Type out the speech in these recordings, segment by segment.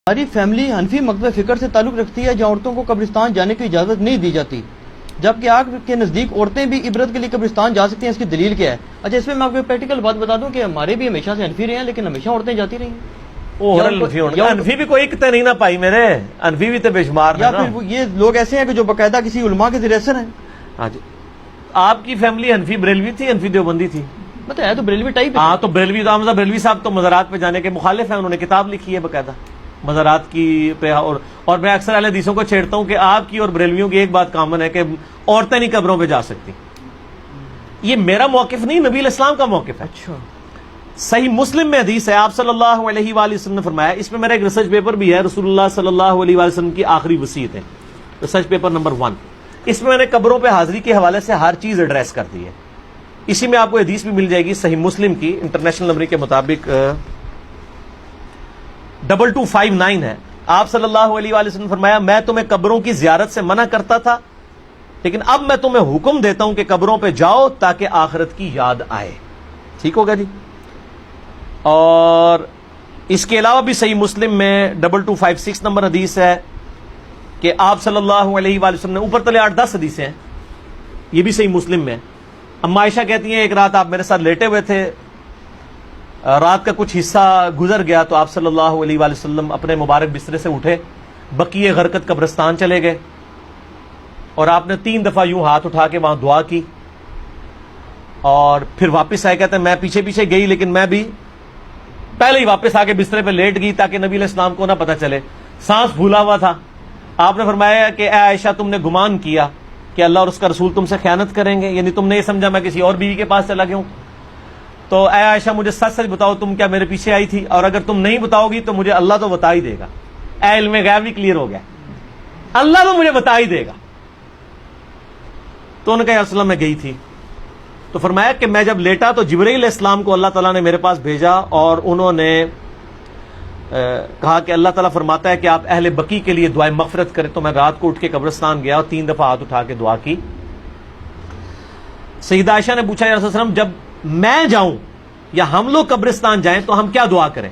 ہماری فیملی حنفی مکتب فکر سے تعلق رکھتی ہے جہاں عورتوں کو قبرستان جانے کی اجازت نہیں دی جاتی، جبکہ آپ کے نزدیک عورتیں بھی عبرت کے لیے قبرستان جا سکتی ہیں، اس کی دلیل کیا ہے؟ اچھا، اس میں میں آپ کو پریکٹیکل بات بتا دوں کہ ہمارے بھی ہمیشہ سے حنفی رہے ہیں، لیکن ہمیشہ عورتیں جاتی رہی ہیں۔ انفی بھی کوئی کتے نہیں نہ پائی میرے انفی بھی تو بے شمار یا پھر یہ لوگ ایسے ہیں کہ جو باقاعدہ کسی علماء کے ذریعے اثر ہیں۔ ہاں جی، آپ کی فیملی انفی بریلوی تھی، انفی دیوبندی تھی؟ مطلب ہے تو بریلوی ٹائپ۔ ہاں تو بریلوی تو حمزہ بریلوی صاحب تو مزارات پہ جانے کے مخالف ہیں، انہوں نے کتاب لکھی ہے باقاعدہ مزارات کی پہ، اور میں اکثر اہل حدیثوں کو چھیڑتا ہوں کہ آپ کی اور بریلویوں کی ایک بات کامن ہے کہ عورتیں نہیں قبروں پہ جا سکتی۔ یہ میرا موقف نہیں، نبی الاسلام کا موقف ہے۔ اچھا، صحیح مسلم میں حدیث ہے، آپ صلی اللہ علیہ وآلہ وسلم نے فرمایا، اس میں میرا ایک ریسرچ پیپر بھی ہے، رسول اللہ صلی اللہ علیہ وآلہ وسلم کی آخری وصیت ہے، ریسرچ پیپر نمبر 1۔ اس میں میں نے قبروں پہ حاضری کے حوالے سے ہر چیز ایڈریس کر دی ہے۔ اسی میں آپ کو حدیث بھی مل جائے گی صحیح مسلم کی، انٹرنیشنل نمبر کے مطابق 2259 ہے۔ آپ صلی اللہ علیہ وآلہ وسلم نے فرمایا، میں تمہیں قبروں کی زیارت سے منع کرتا تھا، لیکن اب میں تمہیں حکم دیتا ہوں کہ قبروں پہ جاؤ تاکہ آخرت کی یاد آئے۔ ٹھیک ہوگا جی؟ اور اس کے علاوہ بھی صحیح مسلم میں 2256 نمبر حدیث ہے کہ آپ صلی اللہ علیہ وآلہ وسلم نے، اوپر تلے 8-10 حدیثیں ہیں، یہ بھی صحیح مسلم میں۔ اما عائشہ کہتی ہیں ایک رات آپ میرے ساتھ لیٹے ہوئے تھے، رات کا کچھ حصہ گزر گیا تو آپ صلی اللہ علیہ وآلہ وسلم اپنے مبارک بسترے سے اٹھے، بقیع غرقد قبرستان چلے گئے، اور آپ نے 3 دفعہ یوں ہاتھ اٹھا کے وہاں دعا کی، اور پھر واپس آئے۔ کہتے ہیں میں پیچھے پیچھے گئی، لیکن میں بھی پہلے ہی واپس آ کے بسترے پہ لیٹ گئی تاکہ نبی علیہ السلام کو نہ پتہ چلے، سانس پھولا ہوا تھا۔ آپ نے فرمایا کہ اے عائشہ، تم نے گمان کیا کہ اللہ اور اس کا رسول تم سے خیانت کریں گے، یعنی تم نے یہ سمجھا میں کسی اور بیوی کے پاس چلا گیا ہوں، تو اے عائشہ مجھے سچ سچ بتاؤ، تم کیا میرے پیچھے آئی تھی؟ اور اگر تم نہیں بتاؤ گی تو مجھے اللہ تو بتا ہی دے گا۔ اے علم غیب بھی کلیئر ہو گیا، اللہ تو مجھے بتا ہی دے گا۔ تو انہوں نے کہا یا رسول اللہ میں گئی تھی۔ تو فرمایا کہ میں جب لیٹا تو جبرائیل علیہ السلام کو اللہ تعالیٰ نے میرے پاس بھیجا، اور انہوں نے کہا کہ اللہ تعالیٰ فرماتا ہے کہ آپ اہل بقی کے لیے دعائیں مغفرت کریں۔ تو میں رات کو اٹھ کے قبرستان گیا اور 3 دفعہ ہاتھ اٹھا کے دعا کی۔ سیدہ عائشہ نے پوچھا یا رسول اللہ جب میں جاؤں یا ہم لوگ قبرستان جائیں تو ہم کیا دعا کریں؟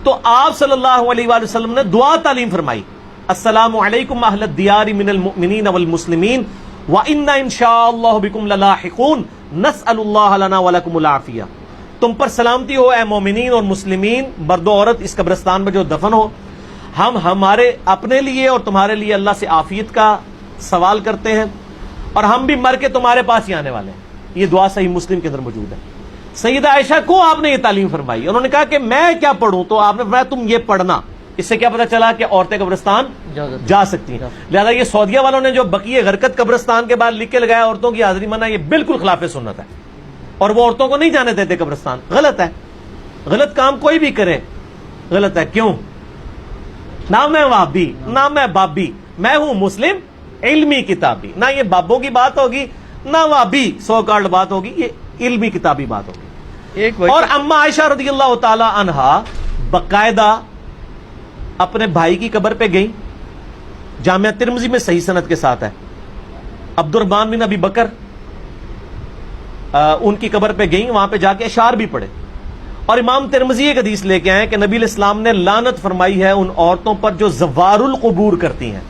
تو آپ صلی اللہ علیہ وآلہ وسلم نے دعا تعلیم فرمائی، السلام علیکم اہل الدیار من المؤمنین والمسلمین وَإِنَّا إِن شَاءَ اللَّهُ بِكُمْ لَلَاحِقُونَ نَسْأَلُ اللَّهَ لَنَا وَلَكُمُ الْعَافِيَةَ۔ تم پر سلامتی ہو اے مومنین اور مسلمین، مرد و عورت اس قبرستان میں جو دفن ہو، ہم ہمارے اپنے لیے اور تمہارے لیے اللہ سے عافیت کا سوال کرتے ہیں، اور ہم بھی مر کے تمہارے پاس ہی آنے والے ہیں۔ یہ دعا صحیح مسلم کے اندر موجود ہے۔ سیدہ عائشہ کو آپ نے یہ تعلیم فرمائی، انہوں نے کہا کہ میں کیا پڑھوں؟ تو آپ نے فرمایا تم یہ پڑھنا۔ اس سے کیا پتہ چلا کہ عورتیں قبرستان جا سکتی ہیں۔ لہذا یہ سعودیہ والوں نے جو بقیع غرقد قبرستان کے بعد لکھ کے لگایا عورتوں کی حاضری منع، یہ بالکل خلاف سنت ہے، اور وہ عورتوں کو نہیں جانے دیتے قبرستان۔ غلط ہے، غلط کام کوئی بھی کرے غلط ہے۔ کیوں؟ نہ میں وہابی نہ میں بابی، میں ہوں مسلم علمی کتابی۔ نہ یہ بابوں کی بات ہوگی نہ وہابی سو کارڈ بات ہوگی، یہ علمی کتابی بات ہوگی۔ اور اما عائشہ رضی اللہ تعالی عنہا باقاعدہ اپنے بھائی کی قبر پہ گئیں، جامعہ ترمذی میں صحیح سند کے ساتھ ہے، عبد الرحمن بن ابی بکر ان کی قبر پہ گئیں، وہاں پہ جا کے اشعار بھی پڑھے، اور امام ترمذی ایک حدیث لے کے آئے کہ نبی علیہ السلام نے لعنت فرمائی ہے ان عورتوں پر جو زوار القبور کرتی ہیں،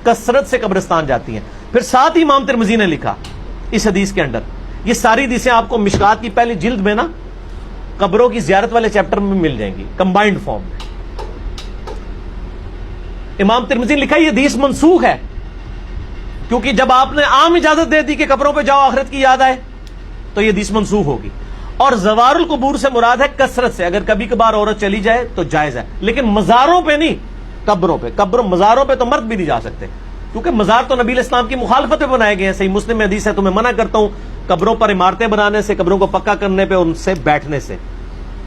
کثرت سے قبرستان جاتی ہیں۔ پھر ساتھ ہی امام ترمذی نے لکھا اس حدیث کے اندر، یہ ساری حدیثیں آپ کو مشکات کی پہلی جلد میں نا قبروں کی زیارت والے چیپٹر میں مل جائیں گی کمبائنڈ فارم میں۔ امام ترمذی نے لکھا یہ حدیث منسوخ ہے، کیونکہ جب آپ نے عام اجازت دے دی کہ قبروں پہ جاؤ آخرت کی یاد آئے تو یہ حدیث منسوخ ہوگی۔ اور زوار القبور سے مراد ہے کثرت سے، اگر کبھی کبھار عورت چلی جائے تو جائز ہے، لیکن مزاروں پہ نہیں، قبروں پہ۔ مزاروں پہ تو مرد بھی نہیں جا سکتے، کیونکہ مزار تو نبی علیہ السلام کی مخالفت پہ بنائے گئے ہیں۔ صحیح مسلم میں حدیث ہے، تمہیں منع کرتا ہوں قبروں پر عمارتیں بنانے سے، قبروں کو پکا کرنے پہ، ان سے بیٹھنے سے۔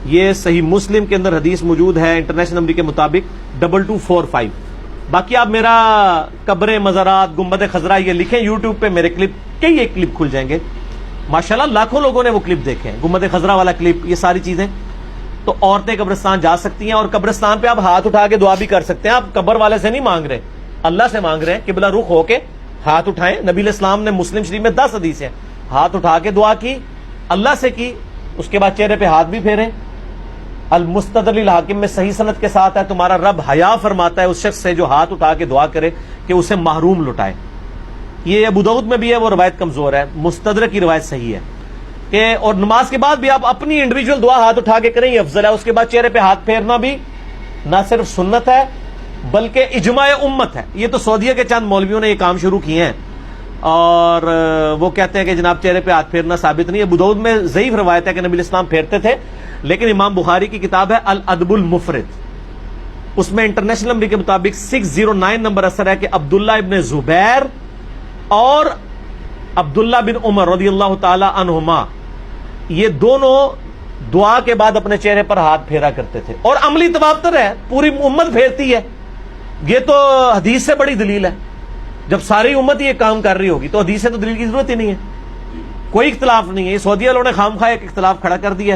یہ صحیح مسلم کے اندر حدیث موجود ہے انٹرنیشنل نمبر کے مطابق 2245۔ باقی آپ میرا قبریں، مزارات، گنبد خضرا یہ لکھیں یوٹیوب پہ، میرے کلپ کئی ایک کلپ کھل جائیں گے، ماشاءاللہ لاکھوں لوگوں نے وہ کلپ دیکھے ہیں، گنبد خضرا والا کلپ، یہ ساری چیزیں۔ تو عورتیں قبرستان جا سکتی ہیں، اور قبرستان پہ آپ ہاتھ اٹھا کے دعا بھی کر سکتے ہیں۔ آپ قبر والے سے نہیں مانگ رہے، اللہ سے مانگ رہے ہیں، قبلہ رخ ہو کے ہاتھ اٹھائیں۔ نبی علیہ السلام نے مسلم شریف میں 10 حدیث ہیں، ہاتھ اٹھا کے دعا کی، اللہ سے کی، اس کے بعد چہرے پہ ہاتھ بھی پھیریں، المستدل الحاکم میں صحیح سند کے ساتھ ہے تمہارا رب حیا فرماتا ہے اس شخص سے جو ہاتھ اٹھا کے دعا کرے کہ اسے محروم لٹائے. یہ ابو داؤد میں بھی ہے, وہ روایت کمزور ہے. مستدرک کی روایت صحیح ہے کہ اور نماز کے بعد بھی آپ اپنی انڈیویجول دعا ہاتھ اٹھا کے کریں, یہ افضل ہے. اس کے بعد چہرے پہ ہاتھ پھیرنا بھی نہ صرف سنت ہے بلکہ اجماع امت ہے. یہ تو سعودیہ کے چند مولویوں نے یہ کام شروع کیے ہیں اور وہ کہتے ہیں کہ جناب چہرے پہ ہاتھ پھیرنا ثابت نہیں ہے. ابو داؤد میں ضعیف روایت ہے کہ نبی اسلام پھیرتے تھے, لیکن امام بخاری کی کتاب ہے الادب المفرد, اس میں انٹرنیشنل نمبر کے مطابق 609 نمبر اثر ہے کہ عبداللہ ابن زبیر اور عبداللہ بن عمر رضی اللہ تعالی عنہما یہ دونوں دعا کے بعد اپنے چہرے پر ہاتھ پھیرا کرتے تھے. اور عملی تواتر ہے, پوری امت پھیرتی ہے. یہ تو حدیث سے بڑی دلیل ہے. جب ساری امت یہ کام کر رہی ہوگی تو حدیث سے تو دلیل کی ضرورت ہی نہیں ہے, کوئی اختلاف نہیں ہے. سعودیہ والوں نے خامخواہ ایک اختلاف کھڑا کر دیا,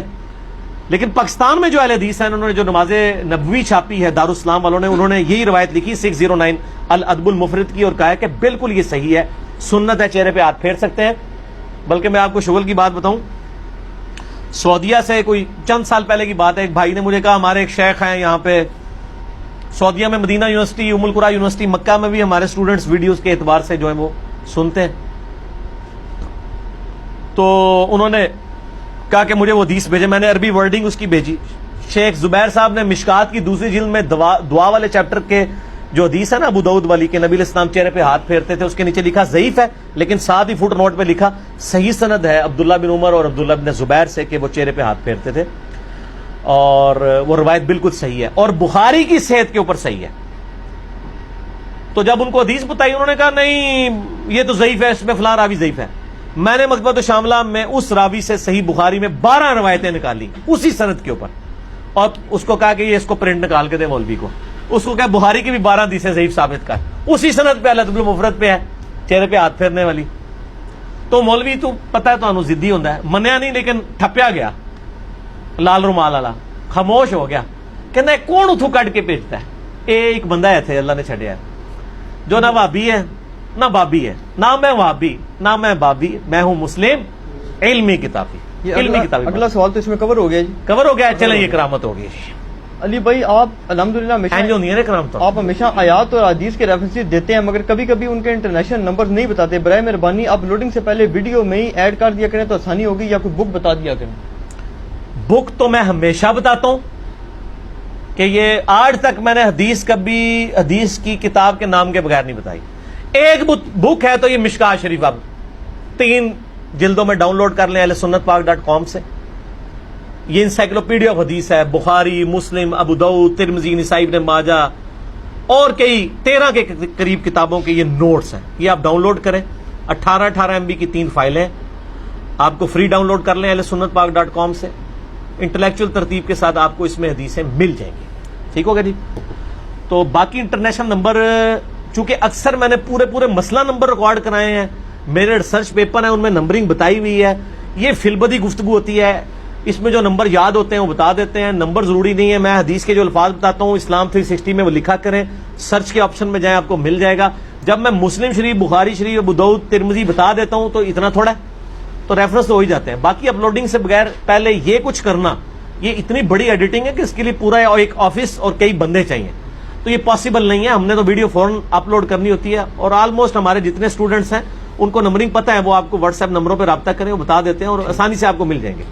لیکن پاکستان میں جو اہل حدیث ہیں انہوں نے جو نماز نبوی چھاپی ہے دارالاسلام والوں نے, انہوں نے یہی روایت لکھی 609 الادب المفرد کی اور کہا ہے کہ بالکل یہ صحیح ہے, سنت ہے, چہرے پہ ہاتھ پھیر سکتے ہیں. بلکہ میں آپ کو شغل کی بات بتاؤں, سعودیہ سے کوئی چند سال پہلے کی بات ہے, ایک بھائی نے مجھے کہا ہمارے ایک شیخ ہیں یہاں پہ سعودیہ میں, مدینہ یونیورسٹی, ام القریٰ یونیورسٹی مکہ میں بھی ہمارے اسٹوڈنٹس ویڈیوز کے اعتبار سے جو ہیں وہ سنتے ہیں. تو انہوں نے کہا کہ مجھے وہ حدیث بھیجے, میں نے عربی ورڈنگ اس کی بھیجی. شیخ زبیر صاحب نے مشکات کی دوسری جلد میں دعا والے چیپٹر کے جو حدیث ہے نا ابو داؤد والی کہ نبی علیہ السلام چہرے پہ ہاتھ پھیرتے تھے, اس کے نیچے لکھا ضعیف ہے, لیکن ساتھ ہی فٹ نوٹ پہ لکھا صحیح سند ہے عبداللہ بن عمر اور عبداللہ بن زبیر سے کہ وہ چہرے پہ ہاتھ پھیرتے تھے, اور وہ روایت بالکل صحیح ہے اور بخاری کی صحت کے اوپر صحیح ہے. تو جب ان کو حدیث بتائی انہوں نے کہا نہیں یہ تو ضعیف ہے, اس میں فلاں راوی ضعیف ہے. میں نے مکتبۃ شاملہ میں اس راوی سے صحیح بخاری میں 12 روایتیں نکالی اسی سند کے اوپر, اور اس کو کہا کہ یہ اس کو پرنٹ نکال کے دے مولوی کو. اس کو کہا بخاری کی بھی 12 حدیثیں ضعیف ثابت کر, اسی سند پہ الادب المفرد پہ ہے چہرے پہ ہاتھ پھیرنے والی. تو مولوی تو پتہ ہے تو ضدی ہوتا ہے, منیا نہیں لیکن ٹھپیا گیا لال رومال والا, خاموش ہو گیا. کہنا کون اتو کٹ کے بھیجتا ہے, ایک بندہ ہے تھے اللہ نے چھڑیا جو نہ وہابی ہے نہ بابی ہے, نہ میں وہابی نہ میں بابی, میں ہوں مسلم علمی کتابی. علمی کتابی. اگلا سوال تو اس میں کور ہو گیا جی, کور ہو گیا. چلیں یہ کرامت ہو گئی. علی بھائی آپ الحمدللہ آپ ہمیشہ آیات اور حدیث کے ریفرنسز دیتے ہیں, مگر کبھی کبھی ان کے انٹرنیشنل نمبر نہیں بتاتے. برائے مہربانی آپ لوڈنگ سے پہلے ویڈیو میں ہی ایڈ کر دیا کریں تو آسانی ہوگی, یا کوئی بک بتا دیا کریں. بک تو میں ہمیشہ بتاتا ہوں کہ یہ آج تک میں نے حدیث کبھی حدیث کی کتاب کے نام کے بغیر نہیں بتائی. ایک بک ہے تو یہ مشکات شریف, اب 3 جلدوں میں ڈاؤن لوڈ کر لیں ahlesunnatpak.com سے. یہ انسائکلوپیڈیا آف حدیث ہے, بخاری, مسلم, ابو داؤد, ترمذی, نسائی, ابن ماجہ اور کئی 13 کے قریب کتابوں کے یہ نوٹس ہیں. یہ آپ ڈاؤن لوڈ کریں, 18 MB کی 3 فائلیں آپ کو فری ڈاؤن لوڈ کر لیں ahlesunnatpak.com سے. انٹلیکچوئل ترتیب کے ساتھ آپ کو اس میں حدیثیں مل جائیں گی. ٹھیک ہوگا جی. تو باقی انٹرنیشنل نمبر چونکہ اکثر میں نے پورے مسئلہ نمبر ریکارڈ کرائے ہیں, میرے ریسرچ پیپر ہیں ان میں نمبرنگ بتائی ہوئی ہے. یہ فلبدی گفتگو ہوتی ہے, اس میں جو نمبر یاد ہوتے ہیں وہ بتا دیتے ہیں, نمبر ضروری نہیں ہے. میں حدیث کے جو الفاظ بتاتا ہوں اسلام 360 میں وہ لکھا کریں, سرچ کے آپشن میں جائیں آپ کو مل جائے گا. جب میں مسلم شریف, بخاری شریف, ابو داؤد, ترمذی بتا دیتا ہوں تو اتنا تھوڑا ہے, تو ریفرنس تو ہو ہی جاتے ہیں. باقی اپلوڈنگ سے بغیر پہلے یہ کچھ کرنا, یہ اتنی بڑی ایڈیٹنگ ہے کہ اس کے لیے پورا ایک آفس اور کئی بندے چاہیے, تو یہ پاسبل نہیں ہے. ہم نے تو ویڈیو فوراً اپلوڈ کرنی ہوتی ہے, اور آلموسٹ ہمارے جتنے اسٹوڈنٹس ہیں ان کو نمبرنگ پتہ ہے, وہ آپ کو واٹس ایپ نمبروں پہ رابطہ کریں, وہ بتا دیتے ہیں اور آسانی سے آپ کو مل جائیں گے.